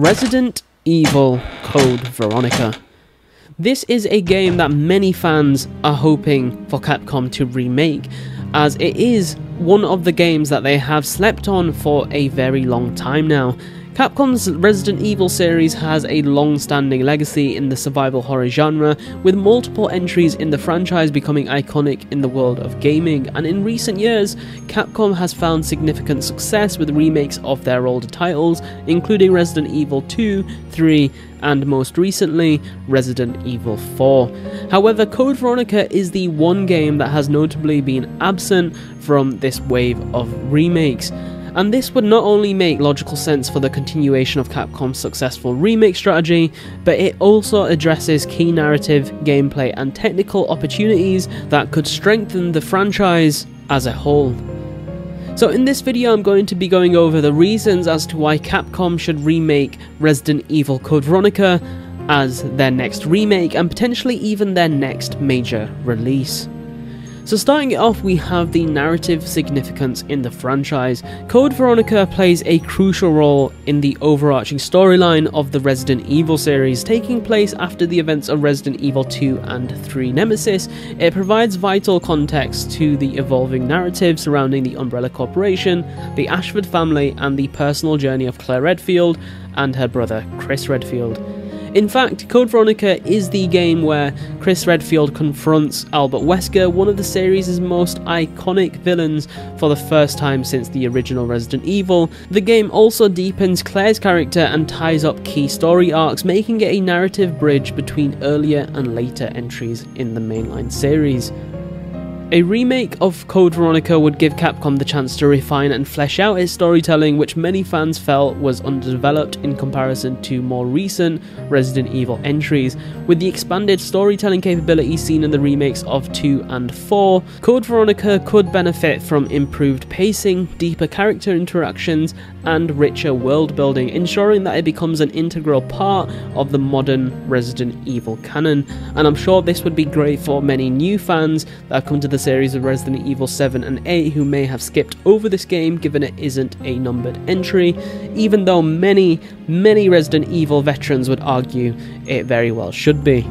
Resident Evil Code Veronica. This is a game that many fans are hoping for Capcom to remake, as it is one of the games that they have slept on for a very long time now. Capcom's Resident Evil series has a long-standing legacy in the survival horror genre, with multiple entries in the franchise becoming iconic in the world of gaming, and in recent years, Capcom has found significant success with remakes of their older titles, including Resident Evil 2, 3, and most recently, Resident Evil 4. However, Code Veronica is the one game that has notably been absent from this wave of remakes. And this would not only make logical sense for the continuation of Capcom's successful remake strategy, but it also addresses key narrative, gameplay, and technical opportunities that could strengthen the franchise as a whole. So in this video I'm going to be going over the reasons as to why Capcom should remake Resident Evil Code Veronica as their next remake, and potentially even their next major release. So starting it off, we have the narrative significance in the franchise. Code Veronica plays a crucial role in the overarching storyline of the Resident Evil series, taking place after the events of Resident Evil 2 and 3 Nemesis. It provides vital context to the evolving narrative surrounding the Umbrella Corporation, the Ashford family, and the personal journey of Claire Redfield and her brother Chris Redfield. In fact, Code Veronica is the game where Chris Redfield confronts Albert Wesker, one of the series' most iconic villains, for the first time since the original Resident Evil. The game also deepens Claire's character and ties up key story arcs, making it a narrative bridge between earlier and later entries in the mainline series. A remake of Code Veronica would give Capcom the chance to refine and flesh out its storytelling, which many fans felt was underdeveloped in comparison to more recent Resident Evil entries. With the expanded storytelling capabilities seen in the remakes of 2 and 4, Code Veronica could benefit from improved pacing, deeper character interactions, and richer world building, ensuring that it becomes an integral part of the modern Resident Evil canon. And I'm sure this would be great for many new fans that have come to the series of Resident Evil 7 and 8 who may have skipped over this game given it isn't a numbered entry, even though many Resident Evil veterans would argue it very well should be.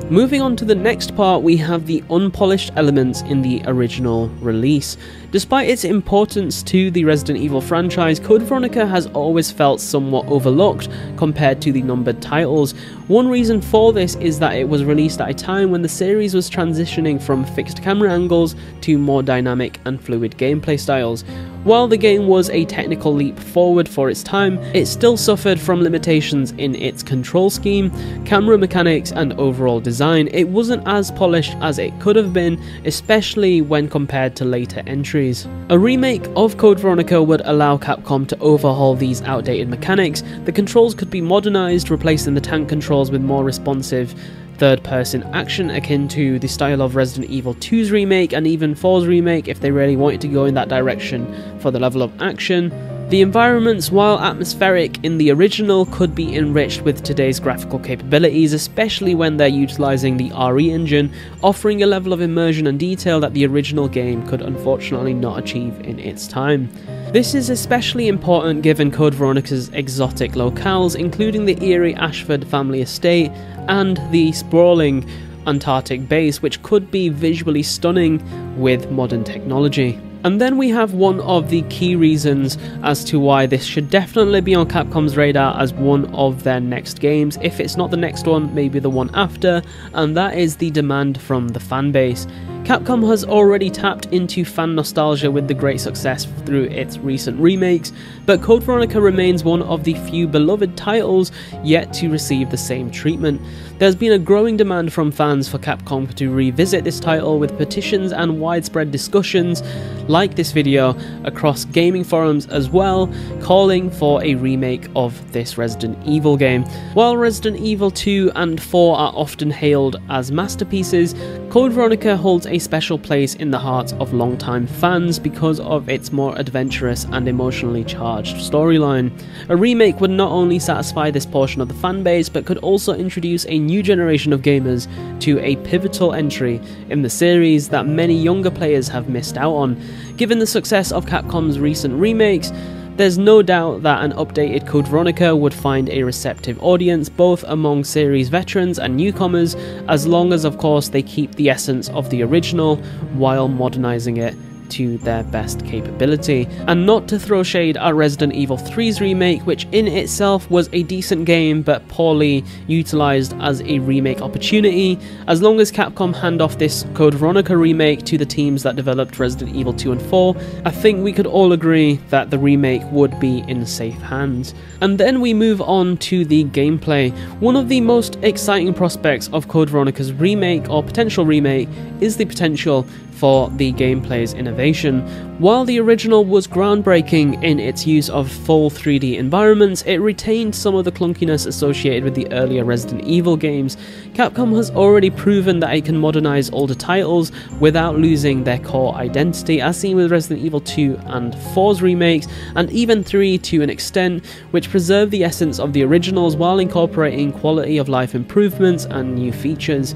Moving on to the next part, we have the unpolished elements in the original release. Despite its importance to the Resident Evil franchise, Code Veronica has always felt somewhat overlooked compared to the numbered titles. One reason for this is that it was released at a time when the series was transitioning from fixed camera angles to more dynamic and fluid gameplay styles. While the game was a technical leap forward for its time, it still suffered from limitations in its control scheme, camera mechanics, and overall design. It wasn't as polished as it could have been, especially when compared to later entries. A remake of Code Veronica would allow Capcom to overhaul these outdated mechanics. The controls could be modernized, replacing the tank controls with more responsive third-person action akin to the style of Resident Evil 2's remake and even 4's remake if they really wanted to go in that direction for the level of action. The environments, while atmospheric in the original, could be enriched with today's graphical capabilities, especially when they're utilising the RE engine, offering a level of immersion and detail that the original game could unfortunately not achieve in its time. This is especially important given Code Veronica's exotic locales, including the eerie Ashford family estate and the sprawling Antarctic base, which could be visually stunning with modern technology. And then we have one of the key reasons as to why this should definitely be on Capcom's radar as one of their next games. If it's not the next one, maybe the one after, and that is the demand from the fanbase. Capcom has already tapped into fan nostalgia with the great success through its recent remakes, but Code Veronica remains one of the few beloved titles yet to receive the same treatment. There's been a growing demand from fans for Capcom to revisit this title, with petitions and widespread discussions like this video across gaming forums as well, calling for a remake of this Resident Evil game. While Resident Evil 2 and 4 are often hailed as masterpieces, Code Veronica holds a special place in the hearts of longtime fans because of its more adventurous and emotionally charged storyline. A remake would not only satisfy this portion of the fanbase, but could also introduce a new generation of gamers to a pivotal entry in the series that many younger players have missed out on. Given the success of Capcom's recent remakes, There's no doubt that an updated Code Veronica would find a receptive audience both among series veterans and newcomers, as long as of course they keep the essence of the original while modernizing it to their best capability. And not to throw shade at Resident Evil 3's remake, which in itself was a decent game but poorly utilised as a remake opportunity, as long as Capcom hand off this Code Veronica remake to the teams that developed Resident Evil 2 and 4, I think we could all agree that the remake would be in safe hands. And then we move on to the gameplay. One of the most exciting prospects of Code Veronica's remake or potential remake is the potential for the gameplay's innovation. While the original was groundbreaking in its use of full 3D environments, it retained some of the clunkiness associated with the earlier Resident Evil games. Capcom has already proven that it can modernize older titles without losing their core identity, as seen with Resident Evil 2 and 4's remakes, and even 3 to an extent, which preserve the essence of the originals while incorporating quality of life improvements and new features.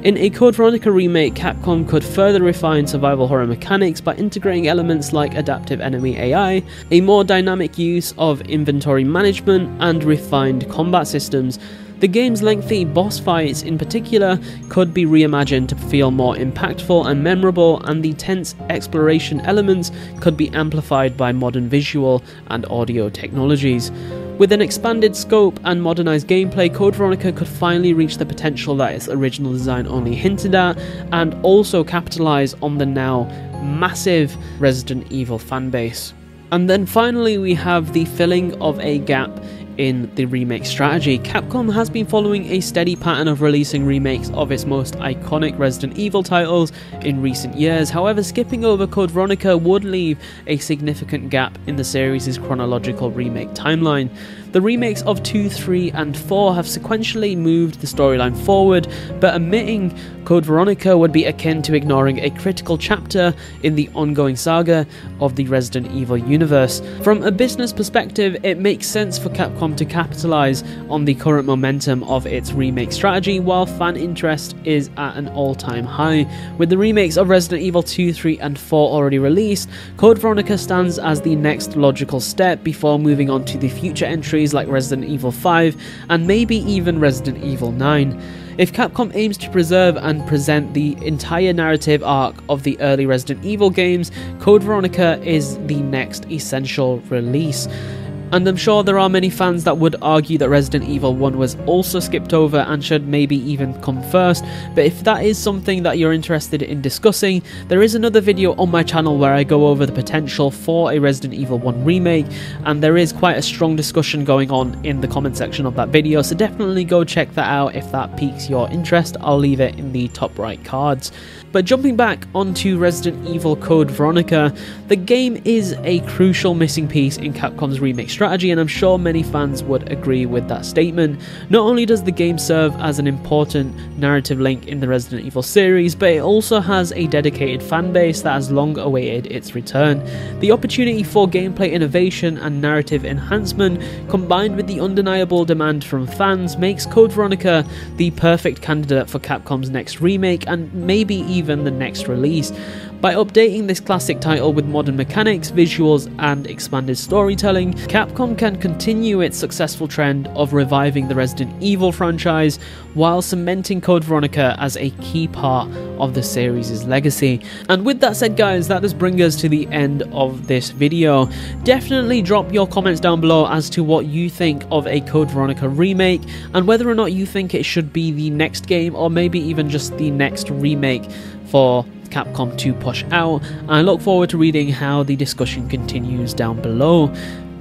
In a Code Veronica remake, Capcom could further refine survival horror mechanics by integrating elements like adaptive enemy AI, a more dynamic use of inventory management, and refined combat systems. The game's lengthy boss fights in particular could be reimagined to feel more impactful and memorable, and the tense exploration elements could be amplified by modern visual and audio technologies. With an expanded scope and modernised gameplay, Code Veronica could finally reach the potential that its original design only hinted at, and also capitalise on the now massive Resident Evil fanbase. And then finally we have the filling of a gap in the remake strategy. Capcom has been following a steady pattern of releasing remakes of its most iconic Resident Evil titles in recent years. However, skipping over Code Veronica would leave a significant gap in the series' chronological remake timeline. The remakes of 2, 3 and 4 have sequentially moved the storyline forward, but omitting Code Veronica would be akin to ignoring a critical chapter in the ongoing saga of the Resident Evil universe. From a business perspective, it makes sense for Capcom to capitalise on the current momentum of its remake strategy while fan interest is at an all-time high. With the remakes of Resident Evil 2, 3 and 4 already released, Code Veronica stands as the next logical step before moving on to the future entries like Resident Evil 5 and maybe even Resident Evil 9. If Capcom aims to preserve and present the entire narrative arc of the early Resident Evil games, Code Veronica is the next essential release. And I'm sure there are many fans that would argue that Resident Evil 1 was also skipped over and should maybe even come first, but if that is something that you're interested in discussing, there is another video on my channel where I go over the potential for a Resident Evil 1 remake, and there is quite a strong discussion going on in the comment section of that video, so definitely go check that out if that piques your interest. I'll leave it in the top right cards. But jumping back onto Resident Evil Code Veronica, the game is a crucial missing piece in Capcom's remake strategy, and I'm sure many fans would agree with that statement. Not only does the game serve as an important narrative link in the Resident Evil series, but it also has a dedicated fanbase that has long awaited its return. The opportunity for gameplay innovation and narrative enhancement, combined with the undeniable demand from fans, makes Code Veronica the perfect candidate for Capcom's next remake and maybe even the next release. By updating this classic title with modern mechanics, visuals and expanded storytelling, Capcom can continue its successful trend of reviving the Resident Evil franchise while cementing Code Veronica as a key part of the series' legacy. And with that said guys, that does bring us to the end of this video. Definitely drop your comments down below as to what you think of a Code Veronica remake and whether or not you think it should be the next game or maybe even just the next remake for Capcom to push out. I look forward to reading how the discussion continues down below.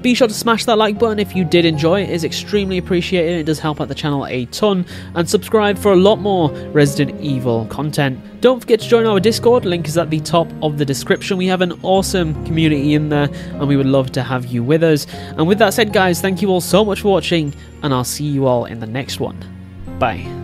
Be sure to smash that like button if you did enjoy it. It is extremely appreciated. It does help out the channel a ton. And subscribe for a lot more Resident Evil content. Don't forget to join our Discord. Link is at the top of the description. We have an awesome community in there and we would love to have you with us. And with that said guys, thank you all so much for watching and I'll see you all in the next one. Bye.